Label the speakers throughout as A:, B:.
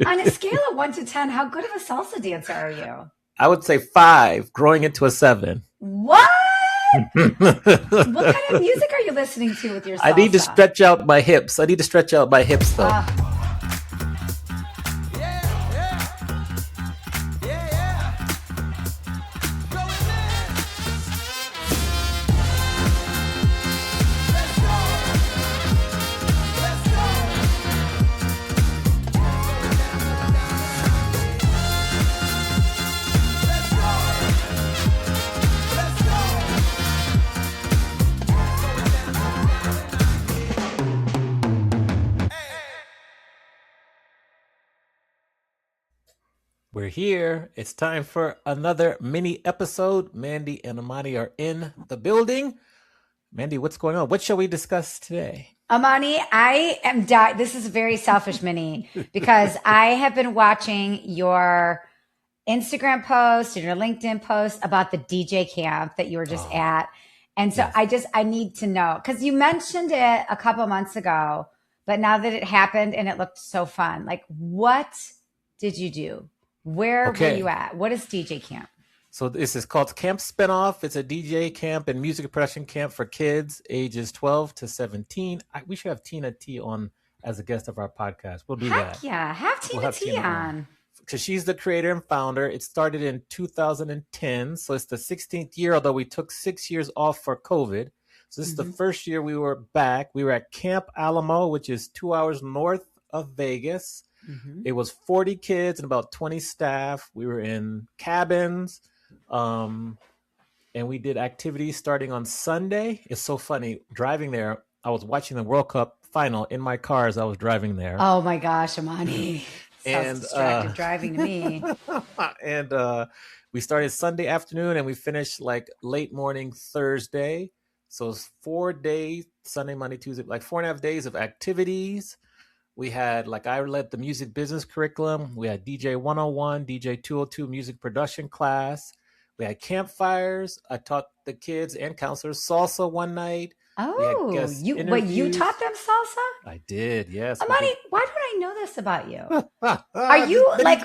A: On a scale of 1 to 10, how good of a salsa dancer are you?
B: I would say 5, growing into a 7.
A: What? What kind of
B: I
A: music are you listening to with your
B: need to
A: salsa?
B: stretch out my hips. I need to stretch out my hips though.
A: Uh,
B: We're here. It's time for another mini episode. Mandi and Amani are in the building. Mandi, what's going on? What shall we discuss today?
A: Amani, I am this is very selfish, Minnie, because I have been watching your Instagram post and your LinkedIn post about the DJ camp that you were just
B: Oh,
A: at. And so
B: yes.
A: I need to know because you mentioned it a couple months ago, but now that it happened and it looked so fun, like what did you do? Where were you
B: Okay.
A: at? What is DJ camp?
B: So this is called Camp Spinoff. It's a DJ camp and music production camp for kids ages 12 to 17. We should have Tina T on as a guest of our podcast. We'll do
A: Heck
B: that.
A: yeah. Have
B: We'll
A: Tina
B: have
A: T
B: Tina on
A: on.
B: because she's the creator and founder. It started in 2010. So it's the 16th year, although we took 6 years off for COVID. So this is the
A: Hmm.
B: first year we were back. We were at Camp Alamo, which is 2 hours north of Vegas.
A: Hmm.
B: It was 40 kids and about 20 staff. We were in cabins. Um, and we did activities starting on Sunday. It's so funny. Driving there, I was watching the World Cup final in my car as I was driving there.
A: Oh my gosh, Amani. Sounds
B: And
A: distracted driving to me.
B: and we started Sunday afternoon and we finished like late morning Thursday. So it's 4 days, Sunday, Monday, Tuesday, like 4.5 days of activities. We had, like, I led the music business curriculum. We had DJ 101, DJ 202 music production class. We had campfires. I taught the kids and counselors salsa one night. We had
A: Oh,
B: guest
A: you taught
B: interviews.
A: them salsa?
B: I did. Yes, we
A: Amani,
B: did.
A: why don't I know this about you? Are you
B: Just
A: like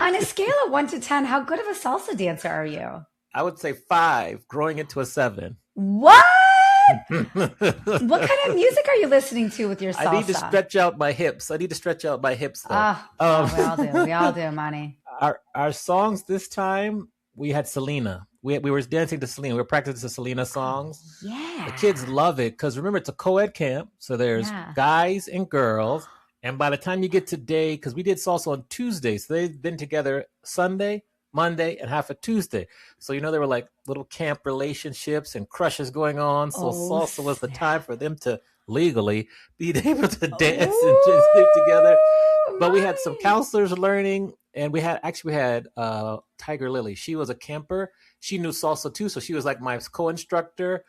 A: on a scale of 1 to 10, how good of a salsa dancer are you?
B: I would say 5, growing into a 7.
A: What? What kind of
B: I
A: music are you listening to with your
B: need to
A: salsa?
B: stretch out my hips. I need to stretch out my hips though.
A: Ah,
B: Um,
A: well, we all do. We all do, Amani.
B: our songs this time, we had Selena. We were dancing to Selena. We were practicing the Selena
A: Oh,
B: songs. The kids
A: yeah.
B: love it because remember it's a co-ed camp, so there's
A: Yeah.
B: guys and girls. And by the time you get to day, because we did salsa on Tuesday, so they've been together Sunday, Monday, and half of Tuesday. So there were like little camp relationships and crushes going on. So
A: Oh,
B: salsa was the time
A: snap.
B: for them to legally be able to dance and just stick together.
A: Oh,
B: But we had some
A: Amani.
B: counselors learning, and we had Tiger Lily. She was a camper. She knew salsa too, so she was like my co-instructor.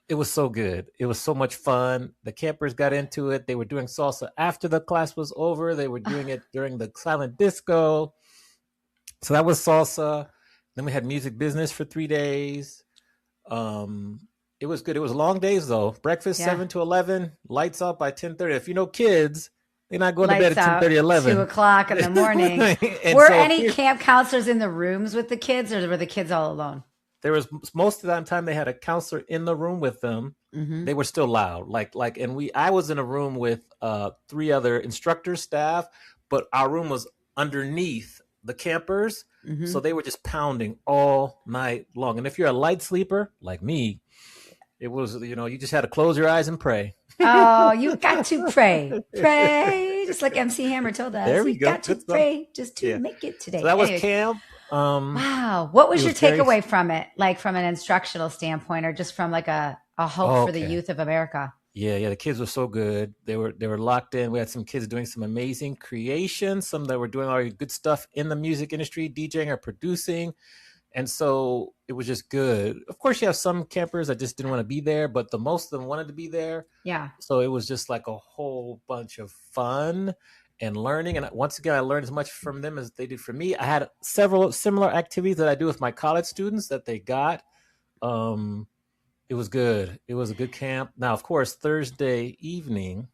B: It was so good. It was so much fun. The campers got into it. They were doing salsa after the class was over. They were doing it during the silent disco. So that was salsa. Then we had music business for 3 days. Um, it was good. It was long days though. Breakfast
A: Yeah.
B: 7 to 11. Lights out by 10:30. If you know kids, they're not going to bed
A: Lights
B: at 10:30,
A: out, 2
B: 11.
A: o'clock in the morning.
B: And
A: Were
B: so
A: any camp counselors in the rooms with the kids, or were the kids all alone?
B: there was most of the time they had a counselor in the room with them.
A: Hmm.
B: They were still loud, and I was in a room with 3 other instructor staff, but our room was underneath the campers,
A: Hmm.
B: so they were just pounding all night long. And if you're a light sleeper like me, it was you just had to close your eyes and pray.
A: Oh, you got to pray. Pray. Just like MC Hammer told
B: There
A: us.
B: we
A: You
B: go.
A: got to
B: Good stuff.
A: pray just to
B: Yeah.
A: make it
B: So
A: today.
B: that was
A: Anyways,
B: camp.
A: wow. What
B: It
A: was your
B: was very.
A: takeaway from it? Like from an instructional standpoint or just from like a hope
B: Oh,
A: for the
B: okay.
A: youth of America?
B: Yeah. The kids were so good. They were locked in. We had some kids doing some amazing creations. Some that were doing all good stuff in the music industry, DJing or producing. And so it was just good. Of course, you have some campers that just didn't want to be there, but the most of them wanted to be there.
A: Yeah.
B: So it was just like a whole bunch of fun and learning. And once again, I learned as much from them as they did from me. I had several similar activities that I do with my college students that they got. Um, it was good. It was a good camp. Now, of course, Thursday evening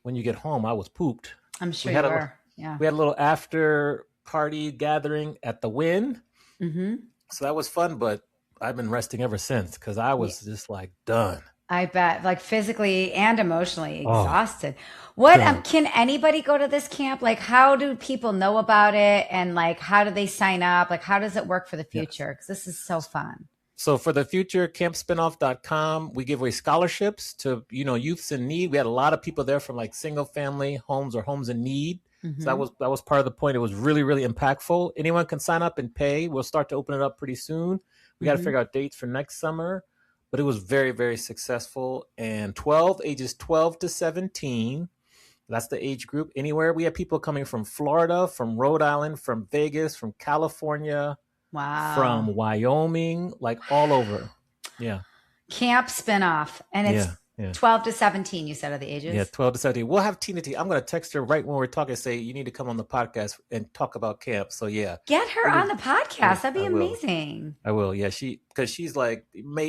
B: when you get home, I was pooped.
A: I'm
B: We
A: sure
B: had
A: you
B: a
A: were. Yeah.
B: We had a little after party gathering at the Wynn.
A: Mm-hmm.
B: So that was fun, but I've been resting ever since because I
A: Yeah.
B: was just like done.
A: I bet, like physically and emotionally
B: Oh,
A: exhausted. What
B: done.
A: can anybody go to this camp? Like, how do people know about it, and like, how do they sign up? Like, how does it work for the
B: Yes.
A: future? Because this is so fun.
B: So for the future, campspinoff.com, we give away scholarships to, youths in need. We had a lot of people there from like single family homes or homes in need. So
A: Mm-hmm.
B: that was part of the point. It was really, really impactful. Anyone can sign up and pay. We'll start to open it up pretty soon. We got to
A: Mm-hmm.
B: figure out dates for next summer, but it was very, very successful. And ages 12 to 17, that's the age group. Anywhere. We have people coming from Florida, from Rhode Island, from Vegas, from California,
A: Wow.
B: from Wyoming, like all over. Yeah.
A: Camp spinoff, and it's
B: Yeah. Yeah.
A: 12 to 17. You said are the
B: Yeah.
A: ages.
B: 12 to 17. We'll have Tina T. I'm going to text her right when we're talking, say, you need to come on the podcast and talk about camp. So, yeah.
A: Get her on the
B: Yeah,
A: podcast. That'd be
B: I will.
A: amazing.
B: I will. Yeah. Because she's like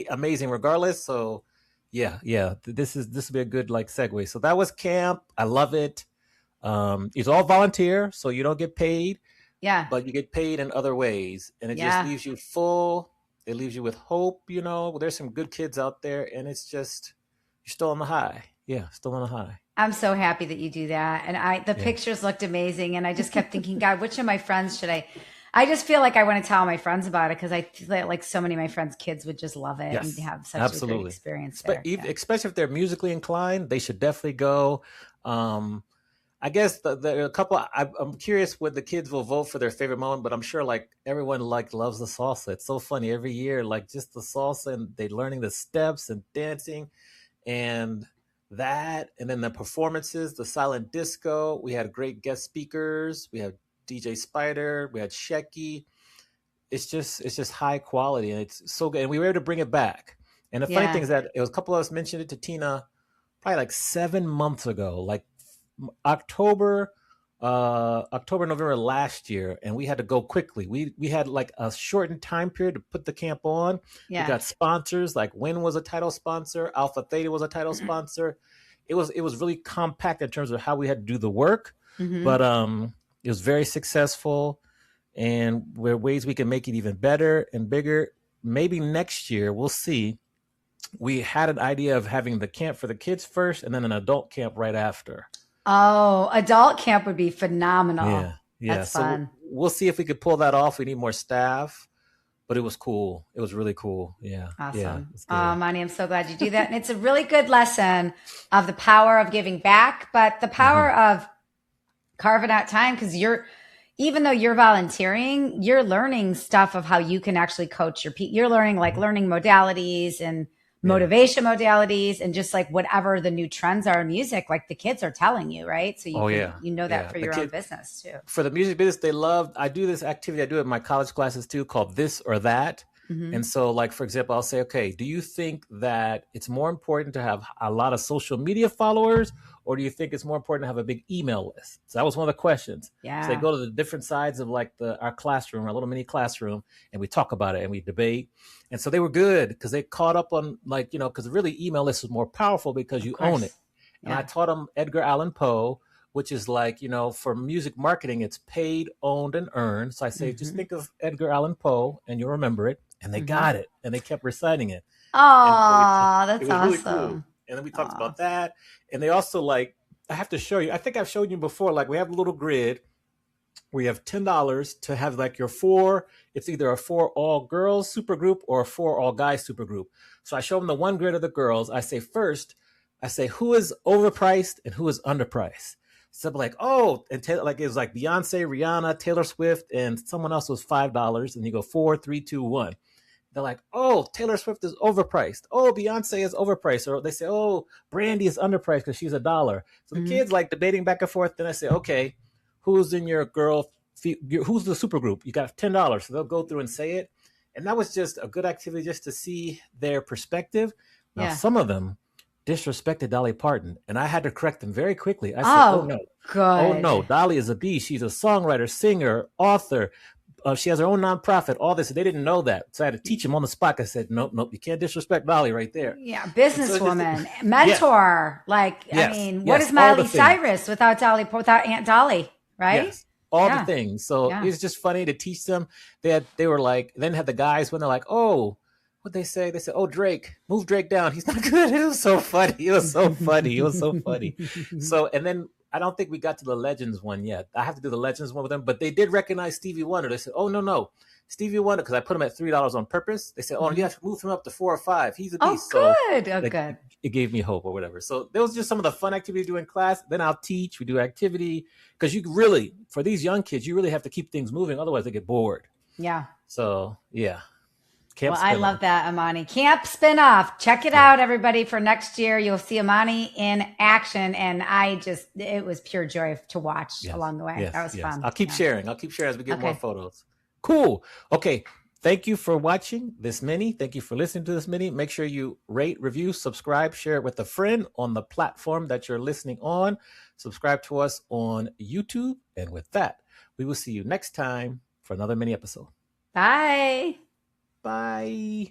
B: amazing regardless. So, yeah. Yeah. This will be a good like segue. So, that was camp. I love it. It's all volunteer. So, you don't get paid.
A: Yeah.
B: But you get paid in other ways, and it just
A: Yeah.
B: leaves you full. It leaves you with hope. There's some good kids out there, and it's just you're still on the high. Yeah, still on the high.
A: I'm so happy that you do that. And the
B: Yeah.
A: pictures looked amazing. And I just kept thinking, God, which of my friends should I just feel like I want to tell my friends about it, because I feel like so many of my friends' kids would just love it
B: Yes,
A: and have such a
B: absolutely.
A: great experience there. Yeah.
B: Especially if they're musically inclined, they should definitely go. I guess a couple. I'm curious what the kids will vote for their favorite moment, but I'm sure like everyone like loves the salsa. It's so funny every year, like just the salsa, and they learning the steps and dancing, and and then the performances, the silent disco. We had great guest speakers. We had DJ Spider. We had Shecky. It's just high quality, and it's so good. And we were able to bring it back. And the funny
A: Yeah.
B: thing is that it was a couple of us mentioned it to Tina probably like 7 months ago, like October, November last year, and we had to go quickly. We had like a shortened time period to put the camp on.
A: Yeah.
B: We got sponsors, like Win was a title sponsor, Alpha Theta was a title sponsor. It was really compact in terms of how we had to do the work,
A: Mhm.
B: but it was very successful, and there are ways we can make it even better and bigger. Maybe next year, we'll see. We had an idea of having the camp for the kids first, and then an adult camp right after.
A: Oh, adult camp would be phenomenal.
B: Yeah.
A: That's fun.
B: So we'll see if we could pull that off. We need more staff, but it was cool. It was really cool. Yeah.
A: Awesome.
B: Yeah, it's good.
A: Mani, I'm so glad you do that. And it's a really good lesson of the power of giving back, but the power of carving out time, because even though you're volunteering, you're learning stuff of how you can actually coach your people. You're learning learning modalities and motivation modalities, and just like whatever the new trends are in music, like the kids are telling you, right? So you know that for your own business too.
B: For the music business, they love, I do this activity, I do it in my college classes too, called This or That. And so like, for example, I'll say, okay, do you think that it's more important to have a lot of social media followers, or do you think it's more important to have a big email list? So that was one of the questions.
A: Yeah.
B: So they go to the different sides of like our classroom, our little mini classroom, and we talk about it and we debate. And so they were good because they caught up on because really email list is more powerful because you own it. And I taught them Edgar Allan Poe, which is like, for music marketing, it's paid, owned, and earned. So I say, just think of Edgar Allan Poe and you'll remember it. And they got it. And they kept reciting it.
A: Oh, that's
B: awesome. Really cool. And then we talked about that. And they also I have to show you, I think I've shown you before, like we have a little grid where you have $10 to have like your it's either a 4 all girls super group or a 4 all guys super group. So I show them the one grid of the girls. I say who is overpriced and who is underpriced. So like, and it was like Beyonce, Rihanna, Taylor Swift, and someone else was $5. And you go 4, 3, 2, 1. They're like, Taylor Swift is overpriced. Beyonce is overpriced. Or they say, Brandy is underpriced because she's $1. So the kids like debating back and forth. Then I say, okay, who's in your who's the super group? You got $10. So they'll go through and say it. And that was just a good activity just to see their perspective. Now, some of them disrespected Dolly Parton, and I had to correct them very quickly. I said, oh no, Dolly is a B. She's a songwriter, singer, author. She has her own nonprofit, all this. They didn't know that. So I had to teach them on the spot. I said, nope, you can't disrespect Dolly right there.
A: Yeah, businesswoman, mentor. I mean, what is Miley Cyrus without Aunt Dolly? right?
B: Yes. All the
A: Yeah.
B: things. So
A: Yeah.
B: it's just funny to teach them. They were like, then had the guys when they're like, oh, what they say? They said, oh, Drake, move Drake down. He's not good. It was so funny. It was so funny. It was so funny. So, and then I don't think we got to the Legends one yet. I have to do the Legends one with them, but they did recognize Stevie Wonder. They said, oh, no. Stevie Wonder, because I put him at $3 on purpose. They said, oh, you have to move him up to 4 or 5. He's a beast.
A: Oh,
B: So
A: good. Oh, good.
B: it gave me hope or whatever. So there was just some of the fun activity to do in class. Then I'll teach. We do activity because you really, for these young kids, you really have to keep things moving. Otherwise, they get bored.
A: Yeah.
B: So yeah. Camp
A: Well, I
B: spin-off.
A: love that, Amani. Camp spinoff. Check it out, everybody, for next year. You'll see Amani in action. And it was pure joy to watch along the way.
B: Yes,
A: That was fun.
B: I'll keep sharing. I'll keep sharing as we get more photos. Cool. Okay. Thank you for watching this mini. Thank you for listening to this mini. Make sure you rate, review, subscribe, share it with a friend on the platform that you're listening on. Subscribe to us on YouTube. And with that, we will see you next time for another mini episode.
A: Bye.
B: Bye.